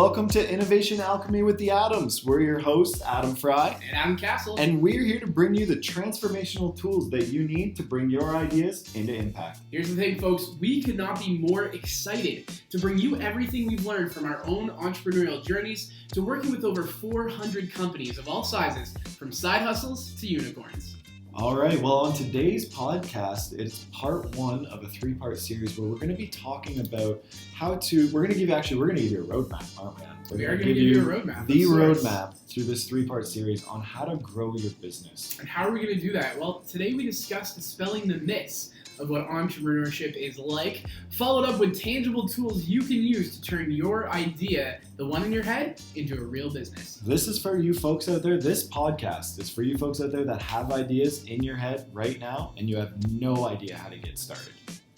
Welcome to Innovation Alchemy with the Adams. We're your hosts, Adam Fry. And Adam Castle. And we're here to bring you the transformational tools that you need to bring your ideas into impact. Here's the thing, folks. We could not be more excited to bring you everything we've learned from our own entrepreneurial journeys to working with over 400 companies of all sizes, from side hustles to unicorns. All right, well, on today's podcast, it's part one of a three-part series where we're going to be talking about we're going to give you a roadmap, aren't we? We are going to give you a roadmap. The roadmap through this three-part series on how to grow your business. And how are we going to do that? Well, today we discussed dispelling the myths of what entrepreneurship is like, followed up with tangible tools you can use to turn your idea, the one in your head, into a real business. This is for you folks out there. This podcast is for you folks out there that have ideas in your head right now and you have no idea how to get started.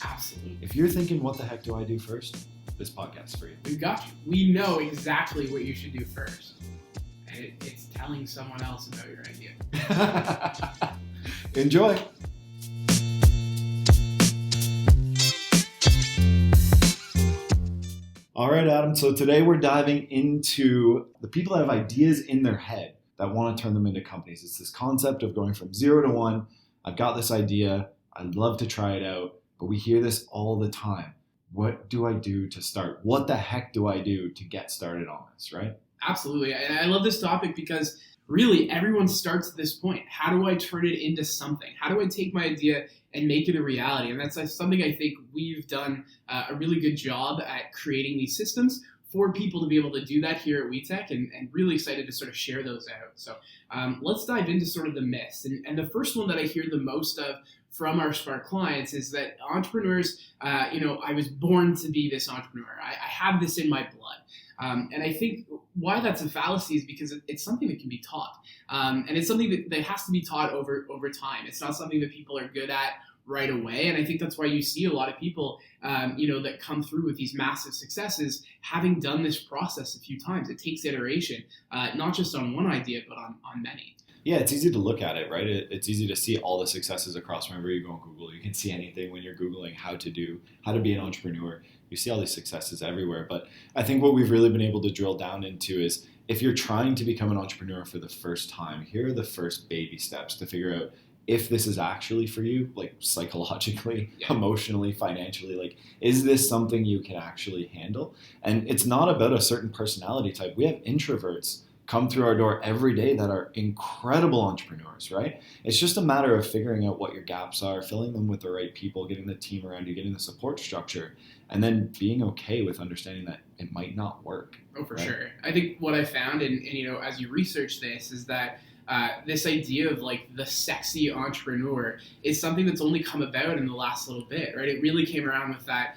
Absolutely. If you're thinking, what the heck do I do first? This podcast is for you. We've got you. We know exactly what you should do first. And it's telling someone else about your idea. Enjoy. All right, Adam. So today we're diving into the people that have ideas in their head that want to turn them into companies. It's this concept of going from 0 to 1. I've got this idea. I'd love to try it out, but we hear this all the time. What do I do to start? What the heck do I do to get started on this, right? Absolutely. I love this topic because really everyone starts at this point. How do I turn it into something? How do I take my idea and make it a reality? And that's something I think we've done a really good job at creating these systems for people to be able to do that here at WeTech, and really excited to sort of share those out. So let's dive into sort of the myths. And the first one that I hear the most of from our Spark clients is that entrepreneurs, I was born to be this entrepreneur. I have this in my blood. And I think why that's a fallacy is because it's something that can be taught. And it's something that has to be taught over time. It's not something that people are good at right away. And I think that's why you see a lot of people, that come through with these massive successes, having done this process a few times. It takes iteration, not just on one idea, but on many. Yeah, it's easy to look at it, right? It's easy to see all the successes across. Whenever you go on Google, you can see anything when you're Googling how to be an entrepreneur. You see all these successes everywhere. But I think what we've really been able to drill down into is if you're trying to become an entrepreneur for the first time, here are the first baby steps to figure out if this is actually for you, like psychologically, emotionally, financially. Like, is this something you can actually handle? And it's not about a certain personality type. We have introverts come through our door every day that are incredible entrepreneurs, right? It's just a matter of figuring out what your gaps are, filling them with the right people, getting the team around you, getting the support structure, and then being okay with understanding that it might not work. Oh, for sure. I think what I found, and as you research this, is that this idea of like the sexy entrepreneur is something that's only come about in the last little bit, right? It really came around with that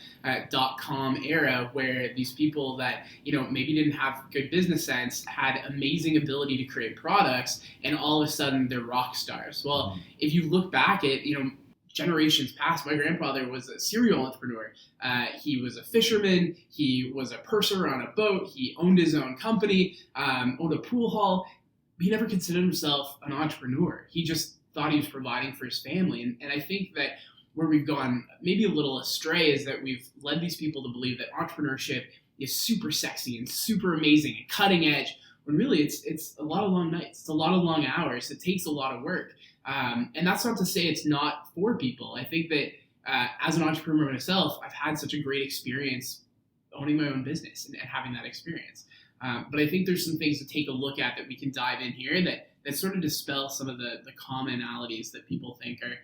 .com era where these people that, maybe didn't have good business sense had amazing ability to create products, and all of a sudden they're rock stars. Well, if you look back at, generations past, my grandfather was a serial entrepreneur. He was a fisherman. He was a purser on a boat. He owned his own company, owned a pool hall. He never considered himself an entrepreneur. He just thought he was providing for his family. And I think that where we've gone maybe a little astray is that we've led these people to believe that entrepreneurship is super sexy and super amazing and cutting edge, when really it's a lot of long nights. It's a lot of long hours. It takes a lot of work. And that's not to say it's not for people. I think that as an entrepreneur myself, I've had such a great experience owning my own business and having that experience. But I think there's some things to take a look at that we can dive in here that sort of dispel some of the commonalities that people think are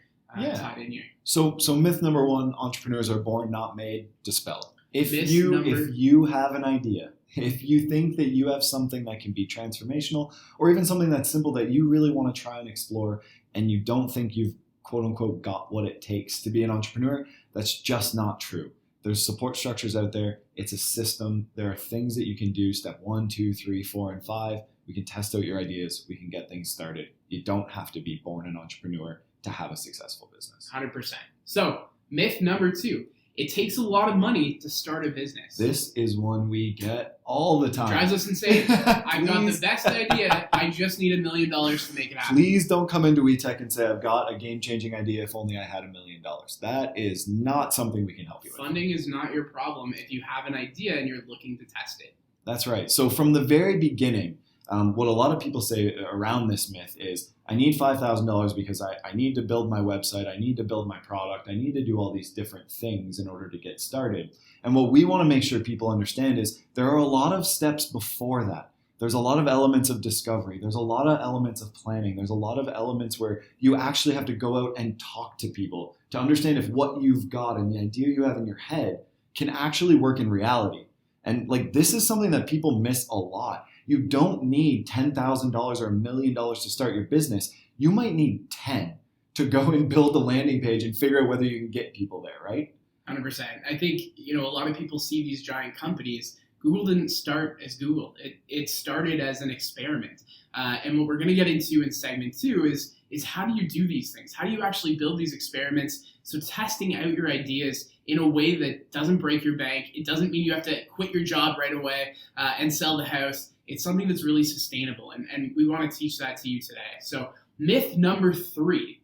tied in here. So myth number one, entrepreneurs are born, not made, dispelled. If you have an idea, if you think that you have something that can be transformational, or even something that's simple that you really want to try and explore, and you don't think you've quote unquote got what it takes to be an entrepreneur, that's just not true. There's support structures out there. It's a system. There are things that you can do. Step 1, 2, 3, 4, and 5. We can test out your ideas. We can get things started. You don't have to be born an entrepreneur to have a successful business. 100%. So myth number 2, it takes a lot of money to start a business. This is one we get all the time. Drives us insane. I've got the best idea. I just need $1 million to make it happen. Please don't come into WeTech and say, I've got a game-changing idea if only I had $1 million. That is not something we can help you with. Funding is not your problem if you have an idea and you're looking to test it. That's right. So from the very beginning, what a lot of people say around this myth is, I need $5,000 because I need to build my website, I need to build my product, I need to do all these different things in order to get started. And what we want to make sure people understand is there are a lot of steps before that. There's a lot of elements of discovery. There's a lot of elements of planning. There's a lot of elements where you actually have to go out and talk to people to understand if what you've got and the idea you have in your head can actually work in reality. And like, this is something that people miss a lot. You don't need $10,000 or $1 million to start your business. You might need 10 to go and build a landing page and figure out whether you can get people there, right? 100%. I think, a lot of people see these giant companies. Google didn't start as Google. It started as an experiment. And what we're going to get into in segment 2 is how do you do these things? How do you actually build these experiments? So testing out your ideas in a way that doesn't break your bank. It doesn't mean you have to quit your job right away and sell the house. It's something that's really sustainable. And we want to teach that to you today. So myth number 3,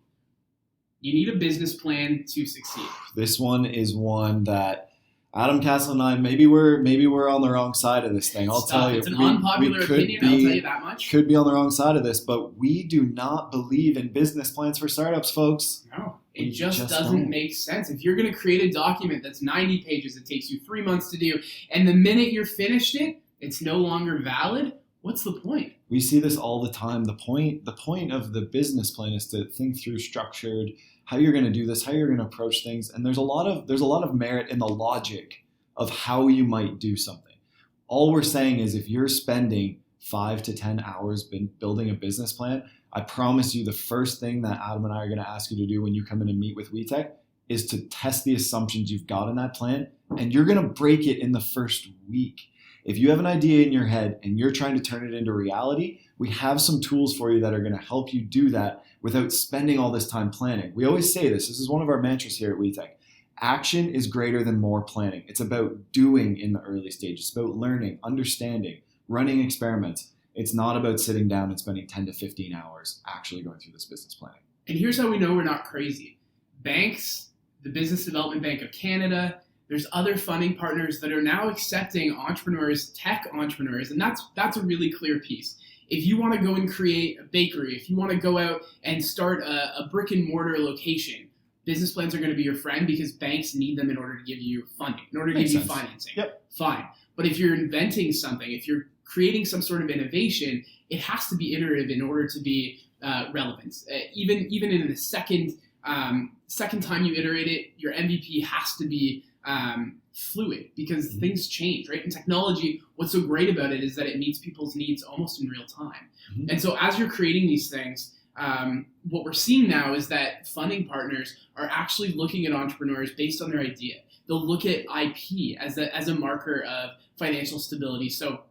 you need a business plan to succeed. This one is one that Adam Castle and I, maybe we're on the wrong side of this thing. I'll tell you. It's an unpopular opinion, I'll tell you that much. Could be on the wrong side of this, but we do not believe in business plans for startups, folks. No, it just doesn't make sense. If you're going to create a document that's 90 pages, it takes you 3 months to do, and the minute you're finished it, it's no longer valid, what's the point? We see this all the time. The point of the business plan is to think through structured, how you're going to do this, how you're going to approach things. And there's a lot of merit in the logic of how you might do something. All we're saying is if you're spending 5 to 10 hours building a business plan, I promise you the first thing that Adam and I are going to ask you to do when you come in and meet with WeTech is to test the assumptions you've got in that plan. And you're going to break it in the first week. If you have an idea in your head and you're trying to turn it into reality, we have some tools for you that are going to help you do that without spending all this time planning. We always say this is one of our mantras here at WeTech. Action is greater than more planning. It's about doing in the early stages. It's about learning, understanding, running experiments. It's not about sitting down and spending 10 to 15 hours actually going through this business planning. And here's how we know we're not crazy. Banks, the Business Development Bank of Canada, there's other funding partners that are now accepting entrepreneurs, tech entrepreneurs, and that's a really clear piece. If you want to go and create a bakery, if you want to go out and start a brick and mortar location, business plans are going to be your friend because banks need them in order to give you funding, in order to give you financing. Yep. Fine. But if you're inventing something, if you're creating some sort of innovation, it has to be iterative in order to be relevant. Even in the second time you iterate it, your MVP has to be fluid because things change, right? In technology, what's so great about it is that it meets people's needs almost in real time. Mm-hmm. And so as you're creating these things, what we're seeing now is that funding partners are actually looking at entrepreneurs based on their idea. They'll look at IP as a marker of financial stability. So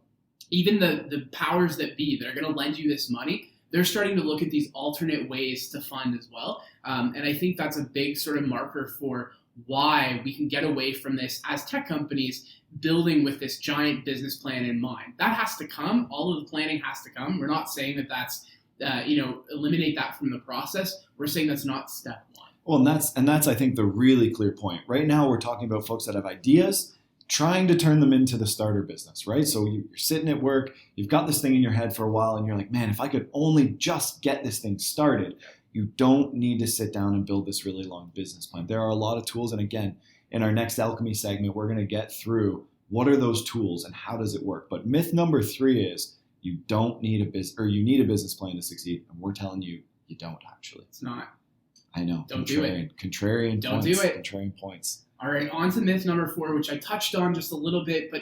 even the powers that be that are going to lend you this money, they're starting to look at these alternate ways to fund as well. And I think that's a big sort of marker for why we can get away from this as tech companies building with this giant business plan in mind. That has to come. All of the planning has to come. We're not saying that that's, eliminate that from the process. We're saying that's not step one. Well, and that's I think the really clear point. Right now we're talking about folks that have ideas, trying to turn them into the starter business, right? So you're sitting at work, you've got this thing in your head for a while and you're like, man, if I could only just get this thing started. You don't need to sit down and build this really long business plan. There are a lot of tools. And again, in our next Alchemy segment, we're going to get through what are those tools and how does it work. But myth number 3 is you don't need you need a business plan to succeed. And we're telling you, you don't actually. It's not. I know. Don't do it. Contrarian don't points. Do it. Contrarian points. All right, on to myth number 4, which I touched on just a little bit, but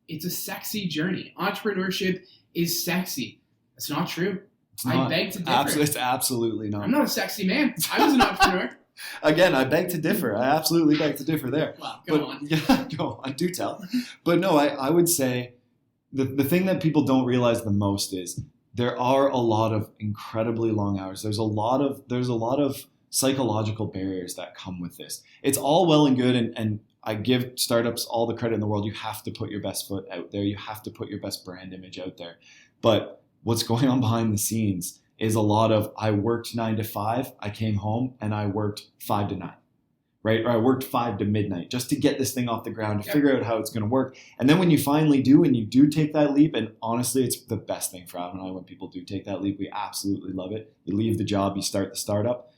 it's a sexy journey. Entrepreneurship is sexy. That's not true. I beg to differ. It's absolutely not. I'm not a sexy man. I was an entrepreneur. Again, I beg to differ. I absolutely beg to differ there. Well, go on. Yeah, go on. Do tell. But no, I would say the thing that people don't realize the most is there are a lot of incredibly long hours. There's a lot of psychological barriers that come with this. It's all well and good, and I give startups all the credit in the world. You have to put your best foot out there. You have to put your best brand image out there. But what's going on behind the scenes is a lot of I worked 9 to 5, I came home and I worked 5 to 9, right? Or I worked 5 to midnight just to get this thing off the ground, to Yep. figure out how it's going to work. And then when you finally do, and you do take that leap, and honestly, it's the best thing for Adam and I when people do take that leap. We absolutely love it. You leave the job, you start the startup.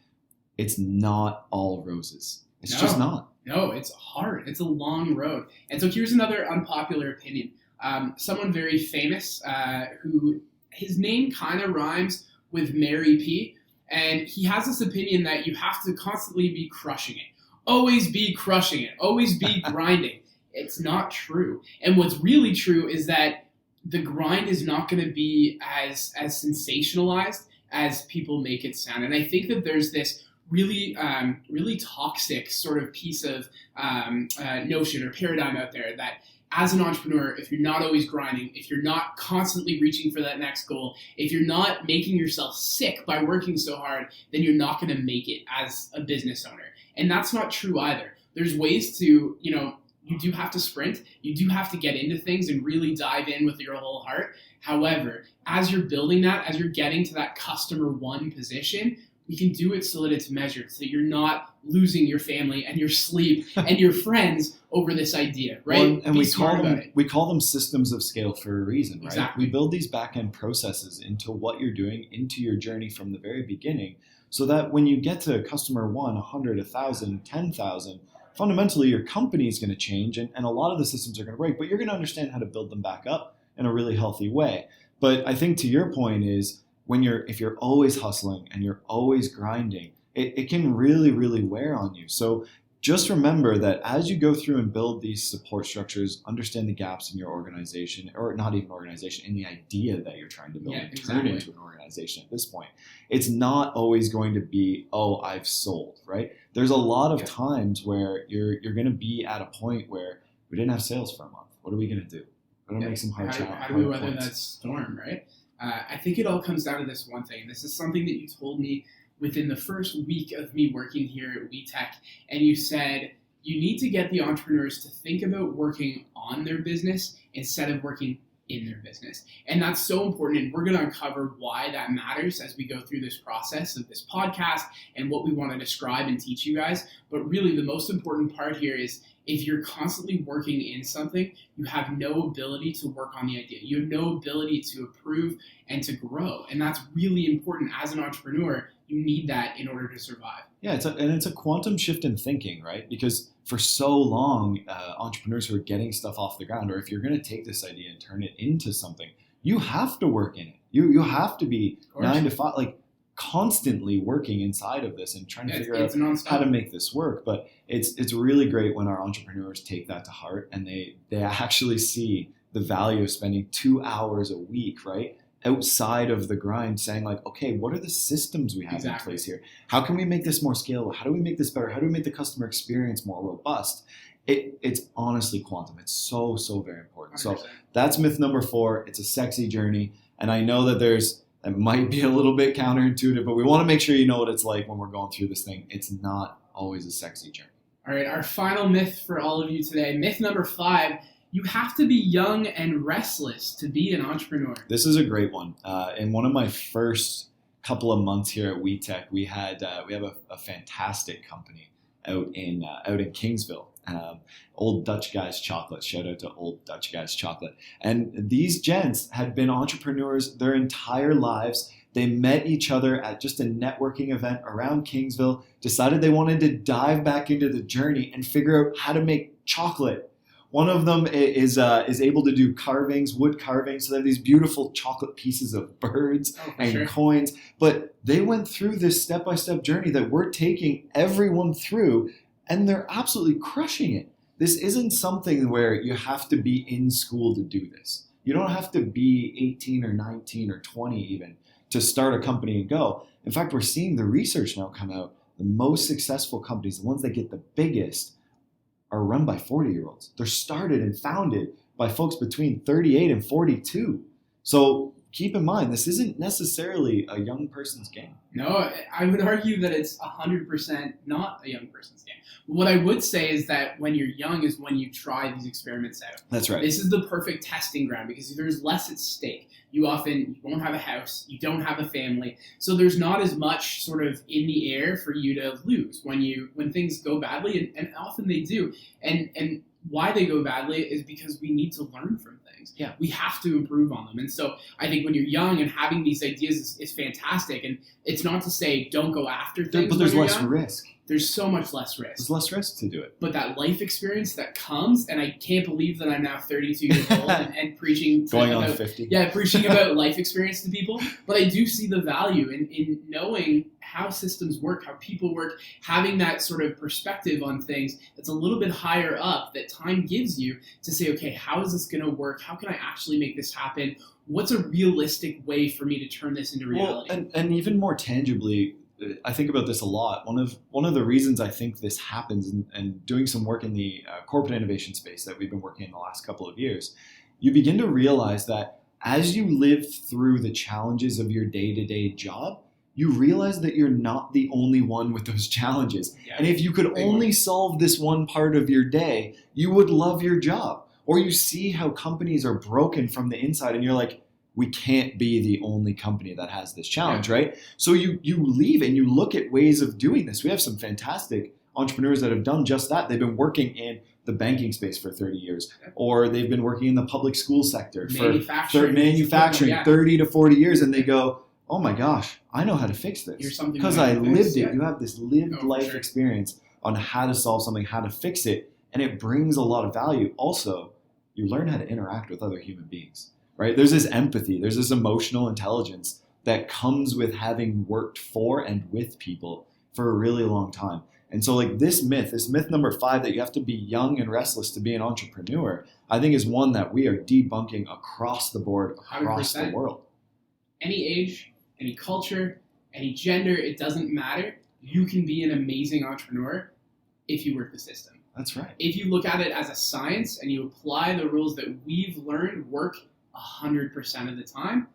It's not all roses. It's just not. No, it's hard. It's a long road. And so here's another unpopular opinion. Someone very famous who his name kind of rhymes with Mary P. And he has this opinion that you have to constantly be crushing it. Always be crushing it. Always be grinding. It's not true. And what's really true is that the grind is not going to be as sensationalized as people make it sound. And I think that there's this really toxic sort of piece of notion or paradigm out there that as an entrepreneur, if you're not always grinding, if you're not constantly reaching for that next goal, if you're not making yourself sick by working so hard, then you're not going to make it as a business owner. And that's not true either. There's ways to, you do have to sprint. You do have to get into things and really dive in with your whole heart. However, as you're building that, as you're getting to that customer one position, we can do it so that it's measured, so that you're not losing your family and your sleep and your friends over this idea, right? Well, and we call them systems of scale for a reason, right? Exactly. We build these back-end processes into what you're doing, into your journey from the very beginning, so that when you get to customer 1, 100, 1,000, 10,000, fundamentally your company is going to change and a lot of the systems are going to break, but you're going to understand how to build them back up in a really healthy way. But I think to your point is, if you're always hustling and you're always grinding, it can really, really wear on you. So just remember that as you go through and build these support structures, understand the gaps in your organization, or not even organization, in the idea that you're trying to build and turn into an organization at this point. It's not always going to be, oh, I've sold, right? There's a lot of times where you're going to be at a point where we didn't have sales for a month. What are we going to do? We're going to make some hard challenges. How do we weather that storm, right? I think it all comes down to this one thing. This is something that you told me within the first week of me working here at WeTech, and you said you need to get the entrepreneurs to think about working on their business instead of working in their business. And that's so important, and we're going to uncover why that matters as we go through this process of this podcast and what we want to describe and teach you guys. But really, the most important part here is if you're constantly working in something, you have no ability to work on the idea. You have no ability to improve and to grow. And that's really important as an entrepreneur. You need that in order to survive. Yeah, it's a quantum shift in thinking, right? Because for so long, entrepreneurs who are getting stuff off the ground, or if you're going to take this idea and turn it into something, you have to work in it. You have to be 9 to 5, like constantly working inside of this and trying to figure out how to make this work. But it's really great when our entrepreneurs take that to heart and they actually see the value of spending 2 hours a week, right? Outside of the grind, saying like, okay, what are the systems we have in place here? How can we make this more scalable? How do we make this better? How do we make the customer experience more robust? It's honestly quantum. It's so very important. 100%. So that's myth number 4. It's a sexy journey. And I know that it might be a little bit counterintuitive, but we want to make sure you know what it's like when we're going through this thing. It's not always a sexy journey. All right, our final myth for all of you today. Myth number 5. You have to be young and restless to be an entrepreneur. This is a great one. In one of my first couple of months here at WeTech, we have a fantastic company out in Kingsville. Old Dutch Guys Chocolate. Shout out to Old Dutch Guys Chocolate. And these gents had been entrepreneurs their entire lives. They met each other at just a networking event around Kingsville, decided they wanted to dive back into the journey and figure out how to make chocolate. One of them is able to do wood carvings, so they have these beautiful chocolate pieces of birds and coins. But they went through this step-by-step journey that we're taking everyone through, and they're absolutely crushing it. This isn't something where you have to be in school to do this. You don't have to be 18 or 19 or 20 even to start a company and go. In fact, we're seeing the research now come out. The most successful companies, the ones that get the biggest, are run by 40-year-olds. They're started and founded by folks between 38 and 42. So keep in mind, this isn't necessarily a young person's game. No, I would argue that it's 100% not a young person's game. What I would say is that when you're young is when you try these experiments out. That's right. This is the perfect testing ground because there's less at stake. you won't have a house, you don't have a family. So there's not as much sort of in the air for you to lose when things go badly, and often they do. And why they go badly is because we need to learn from things. Yeah. We have to improve on them. And so I think when you're young and having these ideas is fantastic. And it's not to say don't go after things. But there's when you're less young. risk. There's so much less risk. There's less risk to do it. But that life experience that comes, and I can't believe that I'm now 32 years old and preaching going on 50. Yeah, preaching about life experience to people. But I do see the value in knowing how systems work, how people work, having that sort of perspective on things that's a little bit higher up that time gives you to say, okay, how is this going to work? How can I actually make this happen? What's a realistic way for me to turn this into reality? Well, and even more tangibly, I think about this a lot. One of the reasons I think this happens, and doing some work in the corporate innovation space that we've been working in the last couple of years, you begin to realize that as you live through the challenges of your day-to-day job, you realize that you're not the only one with those challenges. Yeah. And if you could only solve this one part of your day, you would love your job. Or you see how companies are broken from the inside and you're like, we can't be the only company that has this challenge, right? So you leave and you look at ways of doing this. We have some fantastic entrepreneurs that have done just that. They've been working in the banking space for 30 years, or they've been working in the public school sector for manufacturing 30 to 40 years, and they go, oh my gosh, I know how to fix this because I lived it. You have this lived life experience on how to solve something, how to fix it, and it brings a lot of value. Also, you learn how to interact with other human beings. Right? There's this empathy, there's this emotional intelligence that comes with having worked for and with people for a really long time. And so like this myth number 5, that you have to be young and restless to be an entrepreneur, I think is one that we are debunking across the board, across 100%. The world. Any age, any culture, any gender, it doesn't matter. You can be an amazing entrepreneur if you work the system. That's right. If you look at it as a science and you apply the rules that we've learned work 100% of the time,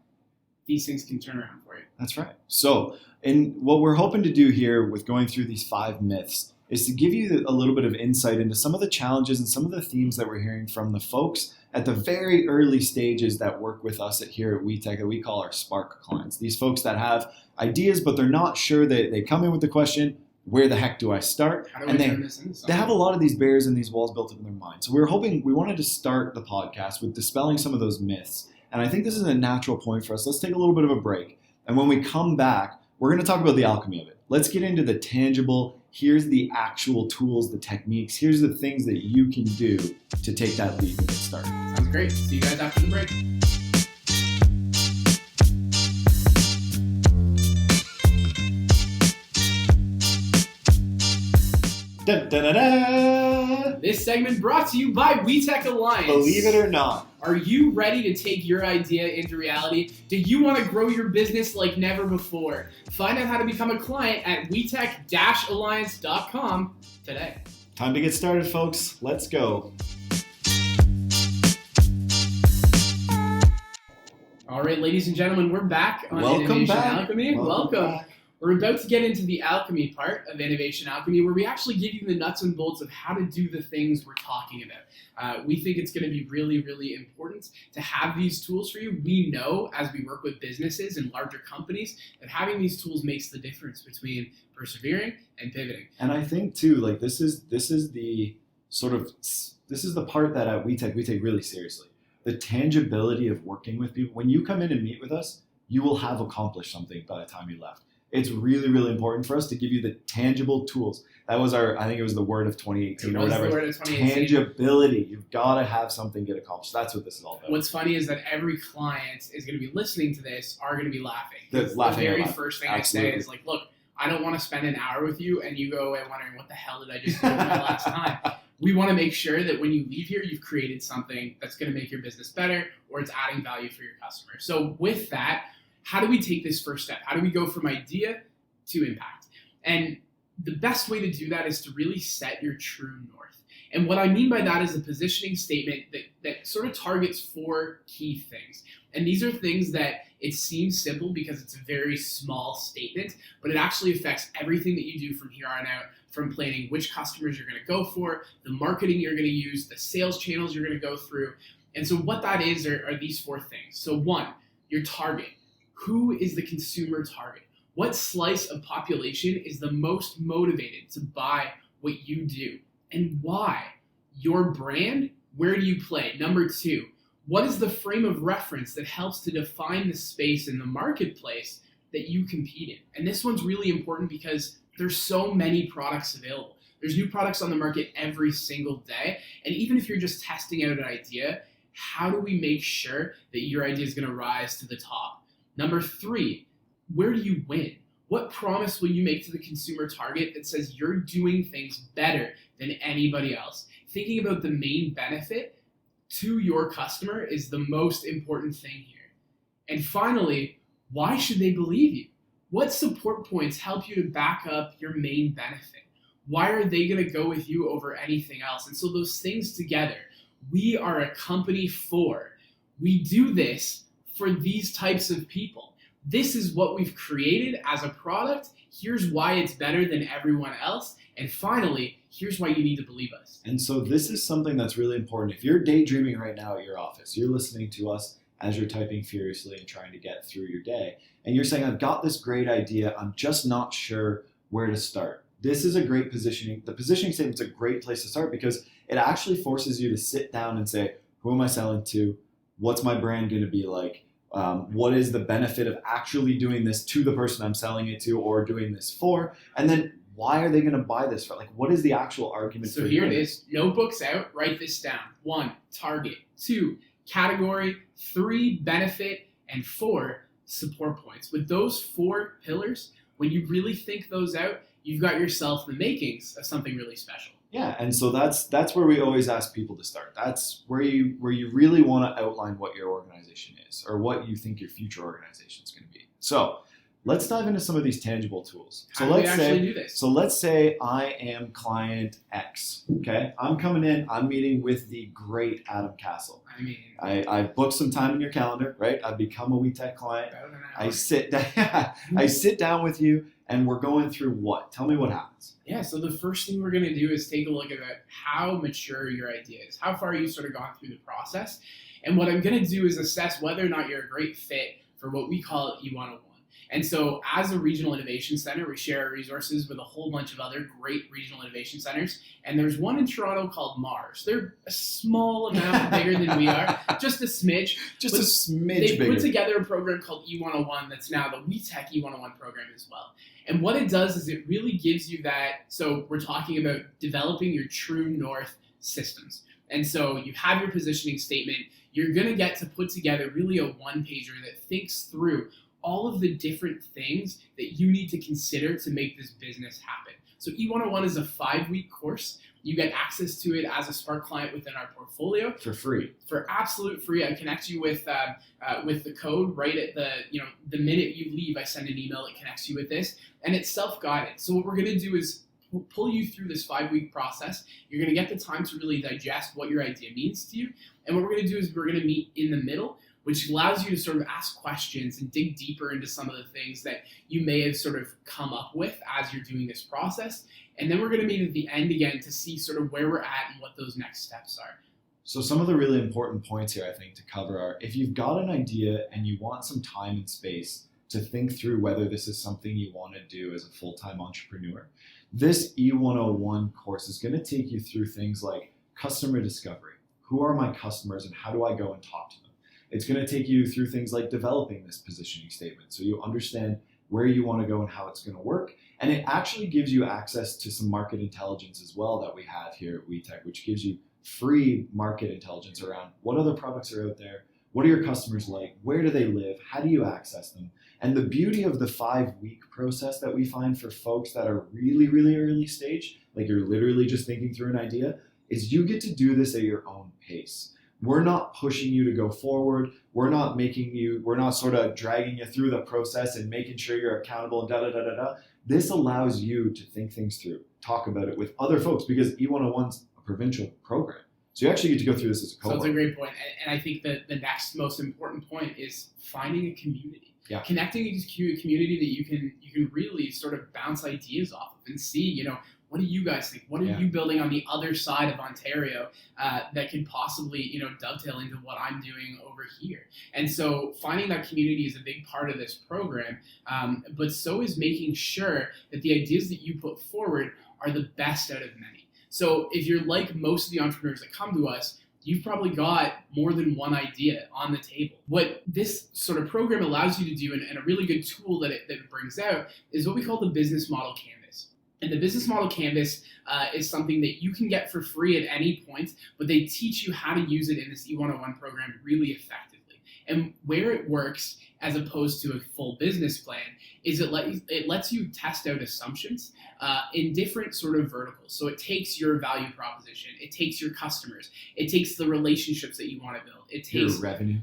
these things can turn around for you. That's right. So, and what we're hoping to do here with going through these 5 myths is to give you a little bit of insight into some of the challenges and some of the themes that we're hearing from the folks at the very early stages that work with us here at WeTech that we call our Spark clients. These folks that have ideas, but they're not sure. They come in with the question, where the heck do I start? How do I turn this into something? They have a lot of these barriers and these walls built up in their mind. So we wanted to start the podcast with dispelling some of those myths. And I think this is a natural point for us. Let's take a little bit of a break. And when we come back, we're going to talk about the alchemy of it. Let's get into the tangible. Here's the actual tools, the techniques. Here's the things that you can do to take that leap and get started. Sounds great. See you guys after the break. Dun, dun, dun, dun. This segment brought to you by WeTech Alliance. Believe it or not. Are you ready to take your idea into reality? Do you want to grow your business like never before? Find out how to become a client at WeTech-Alliance.com today. Time to get started, folks. Let's go. All right, ladies and gentlemen, we're back on Innovation Alchemy. Welcome. We're about to get into the alchemy part of Innovation Alchemy, where we actually give you the nuts and bolts of how to do the things we're talking about. We think it's going to be really, really important to have these tools for you. We know as we work with businesses and larger companies that having these tools makes the difference between persevering and pivoting. And I think too, like this is the part that at WeTech we take really seriously. The tangibility of working with people. When you come in and meet with us, you will have accomplished something by the time you left. It's really, really important for us to give you the tangible tools. That was I think it was the word of 2018 or whatever. The word of 2018. Tangibility. You've got to have something get accomplished. That's what this is all about. What's funny is that every client is going to be listening to this are going to be laughing. The very first thing Absolutely. I say is like, look, I don't want to spend an hour with you and you go away wondering what the hell did I just do with my last time. We want to make sure that when you leave here, you've created something that's going to make your business better or it's adding value for your customer. So with that, how do we take this first step? How do we go from idea to impact? And the best way to do that is to really set your true north. And what I mean by that is a positioning statement that sort of targets 4 key things. And these are things that it seems simple because it's a very small statement, but it actually affects everything that you do from here on out, from planning which customers you're going to go for, the marketing you're going to use, the sales channels you're going to go through. And so what that is are these 4 things. So 1, your target. Who is the consumer target? What slice of population is the most motivated to buy what you do? And why? Your brand, where do you play? Number 2, what is the frame of reference that helps to define the space in the marketplace that you compete in? And this one's really important because there's so many products available. There's new products on the market every single day. And even if you're just testing out an idea, how do we make sure that your idea is going to rise to the top? Number 3, where do you win? What promise will you make to the consumer target that says you're doing things better than anybody else? Thinking about the main benefit to your customer is the most important thing here. And finally, why should they believe you? What support points help you to back up your main benefit? Why are they going to go with you over anything else? And so those things together, we are a company for. We do this for these types of people. This is what we've created as a product. Here's why it's better than everyone else. And finally, here's why you need to believe us. And so this is something that's really important. If you're daydreaming right now at your office, you're listening to us as you're typing furiously and trying to get through your day, and you're saying, I've got this great idea, I'm just not sure where to start. This is a great positioning. The positioning statement's a great place to start because it actually forces you to sit down and say, who am I selling to? What's my brand going to be like? What is the benefit of actually doing this to the person I'm selling it to or doing this for? And then why are they going to buy this for? Like, what is the actual argument for So here it is. Notebooks out. Write this down. 1, target. 2, category. 3, benefit. And 4, support points. With those 4 pillars, when you really think those out, you've got yourself the makings of something really special. Yeah, and so that's where we always ask people to start. That's where you really want to outline what your organization is or what you think your future organization is going to be. So let's dive into some of these tangible tools. How do we actually do this? So let's say I am client X. Okay, I'm coming in. I'm meeting with the great Adam Castle. I mean, I booked some time in your calendar, right? I've become a WeTech client. about an hour. I sit down with you, and we're going through what? Tell me what happens. Yeah, so the first thing we're going to do is take a look at how mature your idea is, how far you've sort of gone through the process. And what I'm going to do is assess whether or not you're a great fit for what we call E101. And so as a regional innovation center, we share our resources with a whole bunch of other great regional innovation centers. And there's one in Toronto called Mars. They're a small amount bigger than we are, just a smidge. Just a smidge They bigger. put together a program called E101 that's now the WeTech E101 program as well. And what it does is it really gives you that, so we're talking about developing your true north systems. And so you have your positioning statement. You're going to get to put together really a one-pager that thinks through all of the different things that you need to consider to make this business happen. So E101 is a 5-week course. You get access to it as a Spark client within our portfolio For free. For absolute free. I connect you with the code right at the minute you leave. I send an email that connects you with this, and it's self-guided. So what we're going to do is pull you through this 5-week process. You're going to get the time to really digest what your idea means to you, and what we're going to do is we're going to meet in the middle, which allows you to sort of ask questions and dig deeper into some of the things that you may have sort of come up with as you're doing this process. And then we're going to meet at the end again to see sort of where we're at and what those next steps are. So some of the really important points here, I think, to cover are if you've got an idea and you want some time and space to think through whether this is something you want to do as a full-time entrepreneur, this E101 course is going to take you through things like customer discovery. Who are my customers and how do I go and talk to them? It's going to take you through things like developing this positioning statement so you understand where you want to go and how it's going to work. And it actually gives you access to some market intelligence as well that we have here at WeTech, which gives you free market intelligence around what other products are out there, what are your customers like, where do they live, how do you access them. And the beauty of the 5-week process that we find for folks that are really, really early stage, like you're literally just thinking through an idea, is you get to do this at your own pace. We're not pushing you to go forward. We're not sort of dragging you through the process and making sure you're accountable and da-da-da-da-da. This allows you to think things through, talk about it with other folks because E101's a provincial program. So you actually get to go through this as a cohort. So it's a great point. And I think that the next most important point is finding a community. Yeah. Connecting a community that you can really sort of bounce ideas off of and see, what do you guys think? What are you building on the other side of Ontario that could possibly, dovetail into what I'm doing over here? And so finding that community is a big part of this program, but so is making sure that the ideas that you put forward are the best out of many. So if you're like most of the entrepreneurs that come to us, you've probably got more than one idea on the table. What this sort of program allows you to do, and a really good tool that it brings out, is what we call the business model canvas. And the business model canvas is something that you can get for free at any point, but they teach you how to use it in this E101 program really effectively. And where it works, as opposed to a full business plan, is it lets you test out assumptions in different sort of verticals. So it takes your value proposition, it takes your customers, it takes the relationships that you want to build, it takes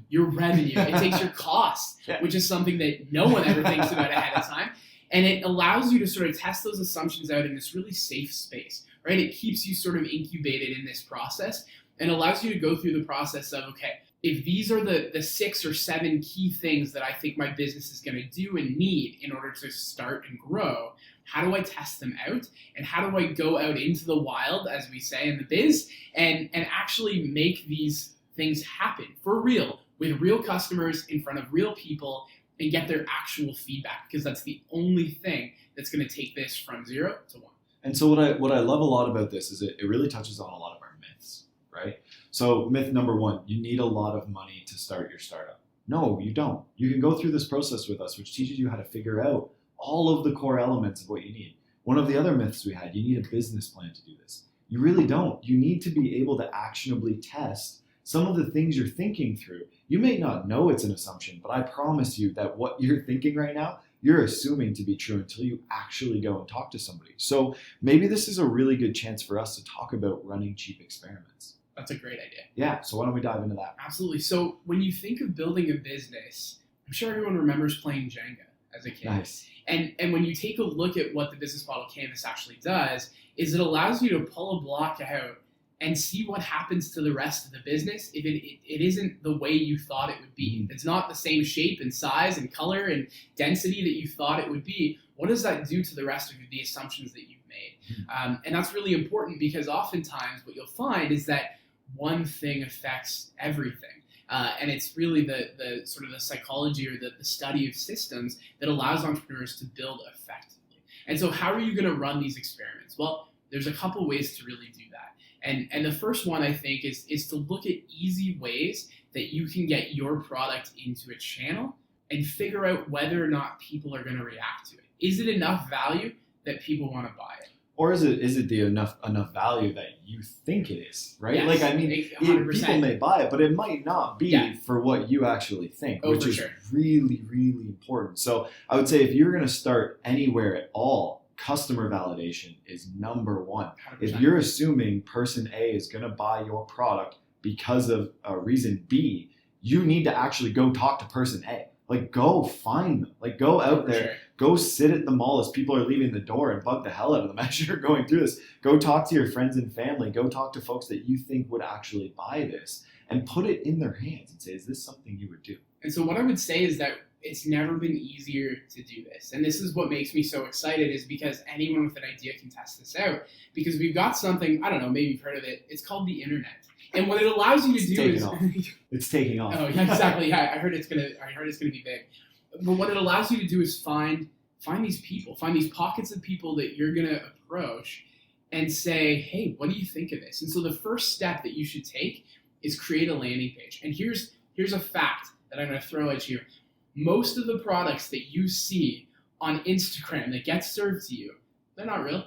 your revenue, it takes your costs, which is something that no one ever thinks about ahead of time. And it allows you to sort of test those assumptions out in this really safe space, right? It keeps you sort of incubated in this process and allows you to go through the process of, okay, if these are the 6 or 7 key things that I think my business is going to do and need in order to start and grow, how do I test them out? And how do I go out into the wild, as we say in the biz, and actually make these things happen for real, with real customers in front of real people, and get their actual feedback, because that's the only thing that's going to take this from 0 to 1. And so what I love a lot about this is it really touches on a lot of our myths, right? So myth number 1, you need a lot of money to start your startup. No, you don't. You can go through this process with us, which teaches you how to figure out all of the core elements of what you need. One of the other myths we had, you need a business plan to do this. You really don't. You need to be able to actionably test some of the things you're thinking through. You may not know it's an assumption, but I promise you that what you're thinking right now, you're assuming to be true until you actually go and talk to somebody. So maybe this is a really good chance for us to talk about running cheap experiments. That's a great idea. Yeah, so why don't we dive into that? Absolutely. So when you think of building a business, I'm sure everyone remembers playing Jenga as a kid. Nice. And when you take a look at what the business model canvas actually does, is it allows you to pull a block out and see what happens to the rest of the business if it isn't the way you thought it would be. If it's not the same shape and size and color and density that you thought it would be, what does that do to the rest of the assumptions that you've made? And that's really important, because oftentimes what you'll find is that one thing affects everything. And it's really the sort of the psychology or the study of systems that allows entrepreneurs to build effectively. And so how are you going to run these experiments? Well, there's a couple ways to really do that. And the first one, I think, is to look at easy ways that you can get your product into a channel and figure out whether or not people are going to react to it. Is it enough value that people want to buy it? Or is it the enough value that you think it is, right? Yes, like, I mean, 100%. People may buy it, but it might not be for what you actually think, which is really, really important. So I would say if you're going to start anywhere at all, customer validation is number 1. 100%. If you're assuming person A is going to buy your product because of a reason B, you need to actually go talk to person A. Like, go find them. Like, go out there. Go sit at the mall as people are leaving the door and bug the hell out of them as you're going through this. Go talk to your friends and family. Go talk to folks that you think would actually buy this and put it in their hands and say, is this something you would do? And so what I would say is that it's never been easier to do this. And this is what makes me so excited, is because anyone with an idea can test this out. Because we've got something, I don't know, maybe you've heard of it. It's called the internet. And what it allows you to do is it's taking off. Oh, yeah, exactly. Yeah, I heard it's gonna be big. But what it allows you to do is find these people, find these pockets of people that you're gonna approach and say, hey, what do you think of this? And so the first step that you should take is create a landing page. And here's a fact that I'm gonna throw at you. Most of the products that you see on Instagram that get served to you, they're not real.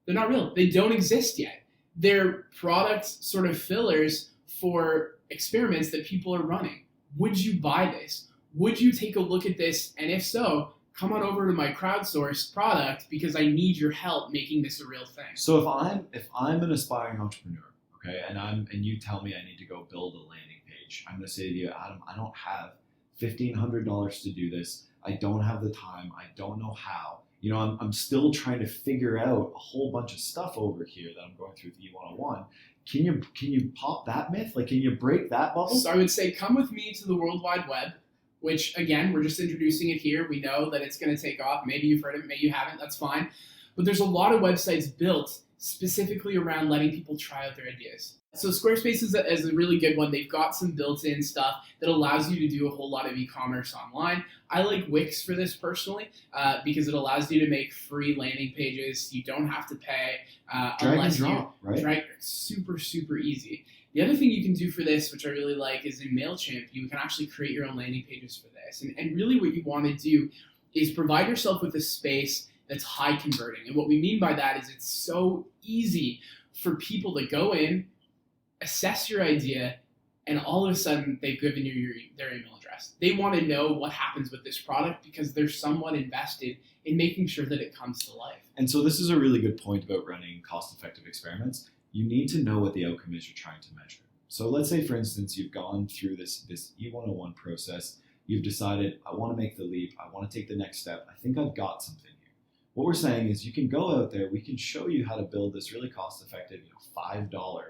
They're not real. They don't exist yet. They're products, sort of fillers for experiments that people are running. Would you buy this? Would you take a look at this? And if so, come on over to my crowdsourced product, because I need your help making this a real thing. So if I'm an aspiring entrepreneur, okay, and you tell me I need to go build a landing page, I'm going to say to you, Adam, I don't have $1,500 to do this. I don't have the time. I don't know how. You know, I'm still trying to figure out a whole bunch of stuff over here that I'm going through with E101. Can you pop that myth? Like, can you break that bubble? So I would say come with me to the World Wide Web, which, again, we're just introducing it here. We know that it's going to take off. Maybe you've heard it, maybe you haven't. That's fine. but there's a lot of websites built specifically around letting people try out their ideas. So Squarespace is a really good one. They've got some built-in stuff that allows you to do a whole lot of e-commerce online. I like Wix for this personally because it allows you to make free landing pages. You don't have to pay Drag and drop, right? Super, super easy. The other thing you can do for this, which I really like, is in MailChimp, you can actually create your own landing pages for this. And really what you want to do is provide yourself with a space that's high converting. And what we mean by that is it's so easy for people to go in, assess your idea, and all of a sudden they've given you their email address. They want to know what happens with this product because they're somewhat invested in making sure that it comes to life. And so this is a really good point about running cost-effective experiments. You need to know what the outcome is you're trying to measure. So let's say, for instance, you've gone through this E101 process. You've decided, I want to make the leap. I want to take the next step. I think I've got something here. What we're saying is you can go out there. We can show you how to build this really cost-effective, $5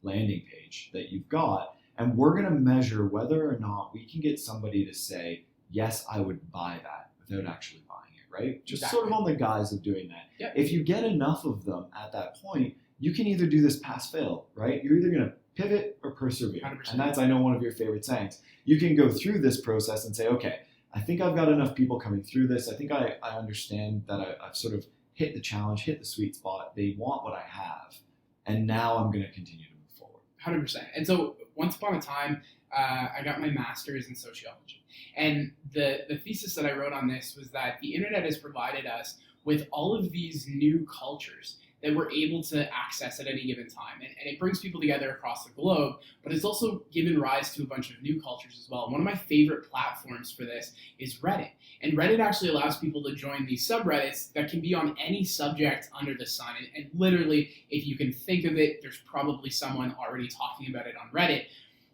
landing page that you've got. And we're going to measure whether or not we can get somebody to say, yes, I would buy that without actually buying it, right? Just Exactly. sort of on the guise of doing that. Yep. If you get enough of them at that point, you can either do this pass-fail, right? You're either going to pivot or persevere. 100%. And that's, I know, one of your favorite sayings. You can go through this process and say, okay, I think I've got enough people coming through this. I think I understand that I've sort of hit the challenge, hit the sweet spot. They want what I have. And now I'm going to continue to move forward. 100%. And so once upon a time, I got my master's in sociology. And the thesis that I wrote on this was that the internet has provided us with all of these new cultures that we're able to access at any given time. And it brings people together across the globe, but it's also given rise to a bunch of new cultures as well. One of my favorite platforms for this is Reddit. And Reddit actually allows people to join these subreddits that can be on any subject under the sun. And literally, if you can think of it, there's probably someone already talking about it on Reddit.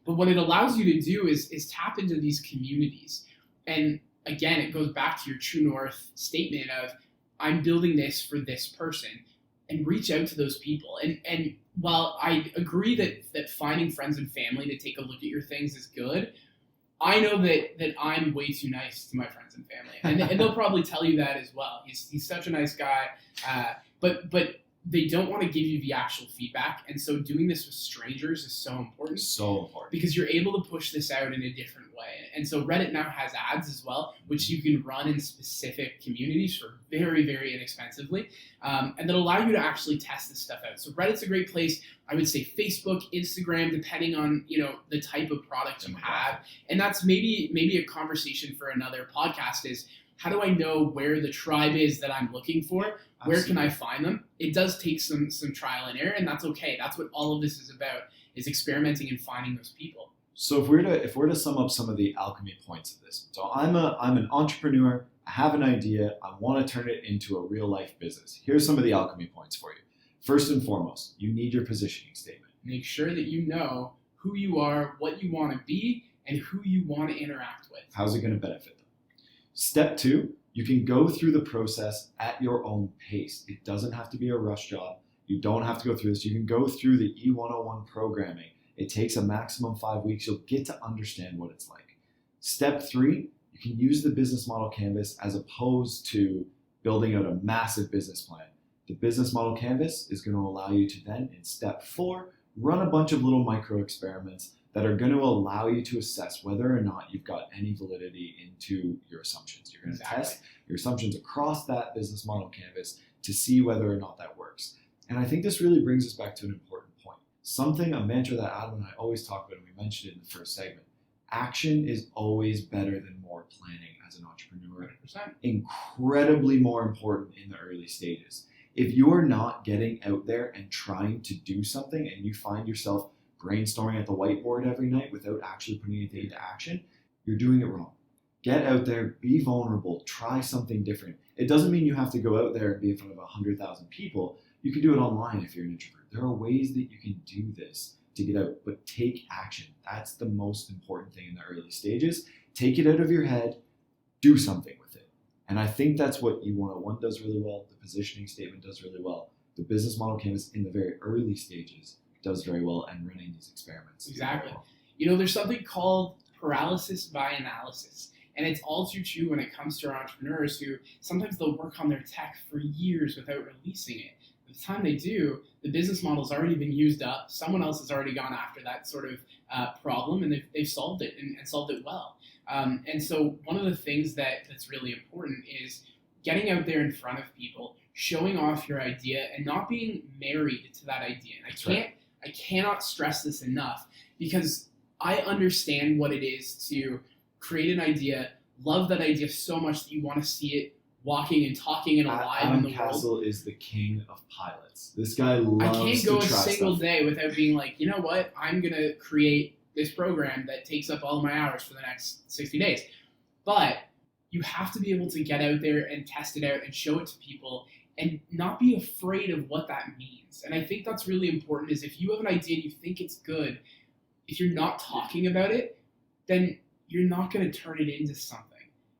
But what it allows you to do is tap into these communities. And again, it goes back to your true north statement of, I'm building this for this person, and reach out to those people. And while I agree that finding friends and family to take a look at your things is good, I know that I'm way too nice to my friends and family. And they'll probably tell you that as well. He's such a nice guy. But they don't want to give you the actual feedback. And so doing this with strangers is so important. So important. Because you're able to push this out in a different way. And so Reddit now has ads as well, which you can run in specific communities for very, very inexpensively. And that allow you to actually test this stuff out. So Reddit's a great place. I would say Facebook, Instagram, depending on, the type of product you have. And that's maybe a conversation for another podcast is, how do I know where the tribe is that I'm looking for? Where can I find them? It does take some trial and error, and that's okay. That's what all of this is about, is experimenting and finding those people. So if we're to sum up some of the alchemy points of this, so I'm an entrepreneur. I have an idea. I want to turn it into a real life business. Here's some of the alchemy points for you. First and foremost, you need your positioning statement. Make sure that you know who you are, what you want to be, and who you want to interact with. How's it going to benefit them? Step 2, you can go through the process at your own pace. It doesn't have to be a rush job. You don't have to go through this. You can go through the E101 programming. It takes a maximum 5 weeks. You'll get to understand what it's like. Step 3, you can use the business model canvas as opposed to building out a massive business plan. The business model canvas is going to allow you to then, in step 4, run a bunch of little micro experiments that are going to allow you to assess whether or not you've got any validity into your assumptions. You're going to test your assumptions across that business model canvas to see whether or not that works. And I think this really brings us back to an important point. A mantra that Adam and I always talk about, and we mentioned it in the first segment. Action is always better than more planning as an entrepreneur. 100%. Incredibly more important in the early stages. If you're not getting out there and trying to do something and you find yourself brainstorming at the whiteboard every night without actually putting anything into action, you're doing it wrong. Get out there, be vulnerable, try something different. It doesn't mean you have to go out there and be in front of 100,000 people. You can do it online if you're an introvert. There are ways that you can do this to get out, but take action. That's the most important thing in the early stages. Take it out of your head, do something with it. And I think that's what E101 does really well. The positioning statement does really well. The business model canvas in the very early stages does very well, and running these experiments. Exactly. There's something called paralysis by analysis. And it's all too true when it comes to our entrepreneurs who sometimes they'll work on their tech for years without releasing it. By the time they do, the business model's already been used up. Someone else has already gone after that sort of problem, and they've solved it and solved it well. And so one of the things that's really important is getting out there in front of people, showing off your idea, and not being married to that idea. And I cannot stress this enough, because I understand what it is to create an idea, love that idea so much that you want to see it walking and talking and alive in the world. Castle is the king of pilots. This guy loves to try I can't go a single stuff. day without being like, you know what, I'm going to create this program that takes up all of my hours for the next 60 days. But you have to be able to get out there and test it out and show it to people and not be afraid of what that means. And I think that's really important, is if you have an idea and you think it's good, if you're not talking about it, then you're not going to turn it into something.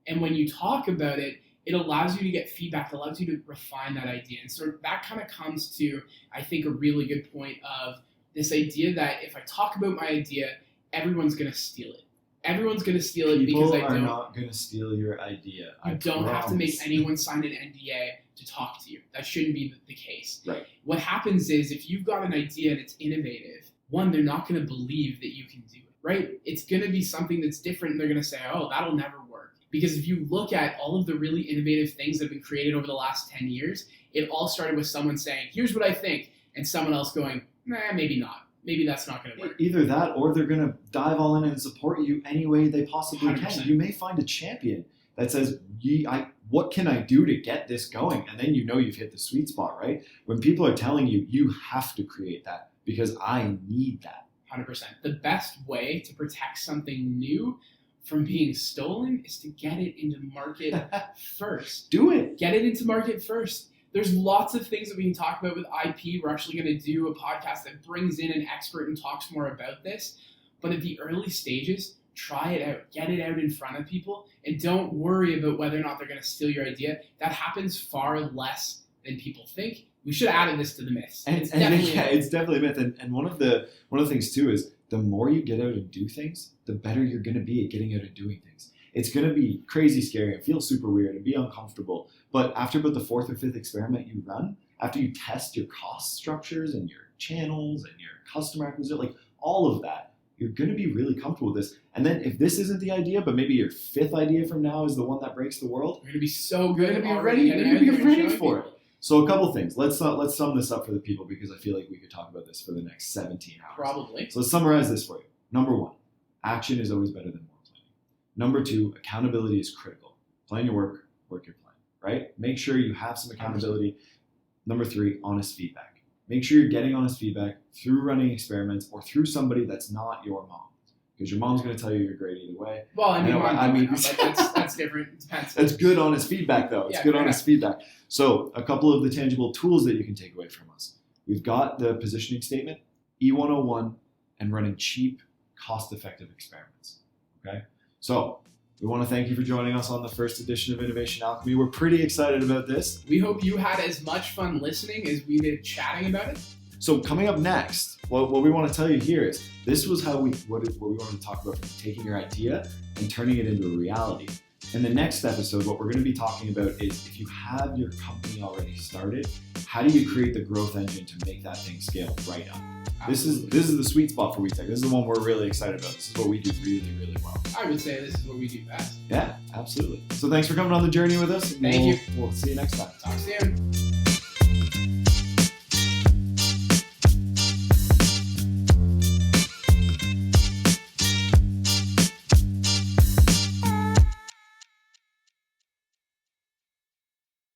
And when you talk about it, it allows you to get feedback, it allows you to refine that idea. And so that kind of comes to, I think, a really good point of this idea that if I talk about my idea, everyone's going to steal it. Everyone's going to steal it because I don't. People are not going to steal your idea. You don't have to make anyone sign an NDA to talk to you. That shouldn't be the case. Right. What happens is if you've got an idea and it's innovative, one, they're not going to believe that you can do it, right? It's going to be something that's different, and they're going to say, oh, that'll never work. Because if you look at all of the really innovative things that have been created over the last 10 years, it all started with someone saying, here's what I think, and someone else going, nah, maybe not. Maybe that's not going to work. Either that, or they're going to dive all in and support you any way they possibly 100%. can. You may find a champion that says, what can I do to get this going? And then you know you've hit the sweet spot, right? When people are telling you, you have to create that because I need that. 100%. The best way to protect something new from being stolen is to get it into market first. Do it. Get it into market first. There's lots of things that we can talk about with IP. We're actually going to do a podcast that brings in an expert and talks more about this. But at the early stages, try it out. Get it out in front of people. And don't worry about whether or not they're going to steal your idea. That happens far less than people think. We should have added this to the myths. It's definitely a myth. And one of the things too is the more you get out and do things, the better you're going to be at getting out and doing things. It's going to be crazy scary and feel super weird and be uncomfortable. But after about the fourth or fifth experiment you run, after you test your cost structures and your channels and your customer acquisition, like all of that, you're going to be really comfortable with this. And then if this isn't the idea, but maybe your fifth idea from now is the one that breaks the world, you're going to be so good. You're going to be ready for it. So a couple things. Let's sum this up for the people, because I feel like we could talk about this for the next 17 hours. Probably. So let's summarize this for you. Number one, action is always better than more planning. Number two, accountability is critical. Plan your work your plan, right? Make sure you have some accountability. Number three, honest feedback. Make sure you're getting honest feedback through running experiments or through somebody that's not your mom. Because your mom's going to tell you you're great either way. Well, I mean, that's different. It depends. That's good, honest feedback, though. It's good, honest feedback. So a couple of the tangible tools that you can take away from us. We've got the positioning statement, E101, and running cheap, cost-effective experiments. Okay? So we want to thank you for joining us on the first edition of Innovation Alchemy. We're pretty excited about this. We hope you had as much fun listening as we did chatting about it. So coming up next, what we want to tell you here is this was what we wanted to talk about, from taking your idea and turning it into a reality. In the next episode, what we're going to be talking about is if you have your company already started, how do you create the growth engine to make that thing scale right up? Absolutely. This is the sweet spot for WeTech. This is the one we're really excited about. This is what we do really, really well. I would say this is what we do best. Yeah, absolutely. So thanks for coming on the journey with us. Thank you. We'll see you next time. Talk soon.